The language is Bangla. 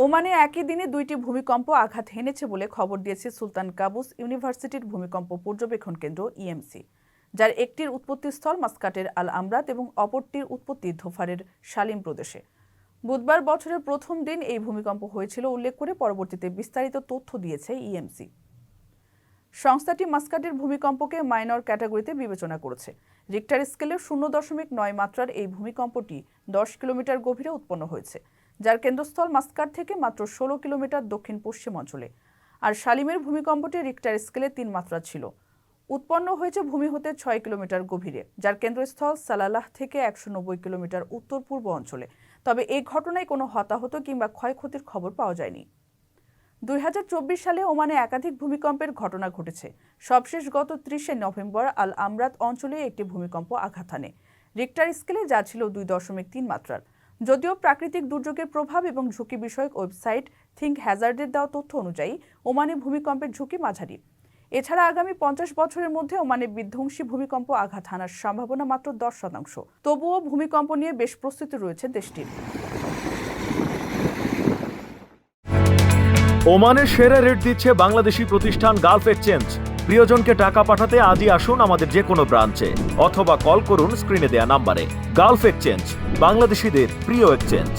ওমানে একই দিনে দুইটি ভূমিকম্প আঘাত হেনেছে বলে খবর দিয়েছে সুলতান কাবুস ইউনিভার্সিটির ভূমিকম্প পর্যবেক্ষণ কেন্দ্র ইএমসি, যার একটির উৎপত্তিস্থল মাস্কাটের আল আমরাত এবং অপরটির উৎপত্তি ধোফারের শালিম প্রদেশে। বুধবার বছরের প্রথম দিন এই ভূমিকম্প হয়েছিল উল্লেখ করে পরবর্তীতে বিস্তারিত তথ্য দিয়েছে ইএমসি। সংস্থাটি মাস্কাটের ভূমিকম্পকে মাইনর ক্যাটাগরিতে বিবেচনা করেছে। রিক্টার স্কেলের 0.9 মাত্রার এই ভূমিকম্পটি 10 কিলোমিটার গভীরে উৎপন্ন হয়েছে, যার কেন্দ্রস্থল মাস্কাট থেকে মাত্র 16 কিলোমিটার দক্ষিণ পশ্চিম অঞ্চলে। আর শালিমের ভূমিকম্পটি রিক্টার স্কেলে 3 মাত্রা ছিল। উৎপন্ন হয়েছে ভূমি হতে 6 কিলোমিটার গভীরে, যার কেন্দ্রস্থল সালালাহ থেকে 190 কিলোমিটার উত্তর পূর্ব অঞ্চলে। তবে এই ঘটনায় কোনো হতাহত কিংবা ক্ষয়ক্ষতির খবর পাওয়া যায়নি। 2024 সালে ওমানে একাধিক ভূমিকম্পের ঘটনা ঘটেছে। সবশেষ গত 30 নভেম্বর আল আমরাত অঞ্চলে একটি ভূমিকম্প আঘাত হানে রিক্টার স্কেলে, যা ছিল 2.3 মাত্রার। যদিও প্রাকৃতিক দুর্যোগের প্রভাব এবং ঝুঁকি বিষয়ক ওয়েবসাইট থিঙ্ক হ্যাজার্ডের দেওয়া তথ্য অনুযায়ী ওমানে ভূমিকম্পের ঝুঁকি মাঝারি। এছাড়া আগামী 50 বছরের মধ্যে ওমানে বিধ্বংসী ভূমিকম্প আঘাত হানার সম্ভাবনা মাত্র 10%। তবুও ভূমিকম্প নিয়ে বেশ প্রস্তুতি রয়েছে দেশটির। ওমানের সেরা রেট দিচ্ছে বাংলাদেশি প্রতিষ্ঠান গালফ এক্সচেঞ্জ। প্রিয়জনকে টাকা পাঠাতে আজই আসুন আমাদের যে কোনো ব্রাঞ্চে অথবা কল করুন স্ক্রিনে দেয়া নাম্বারে। গালফ এক্সচেঞ্জ, বাংলাদেশিদের প্রিয় এক্সচেঞ্জ।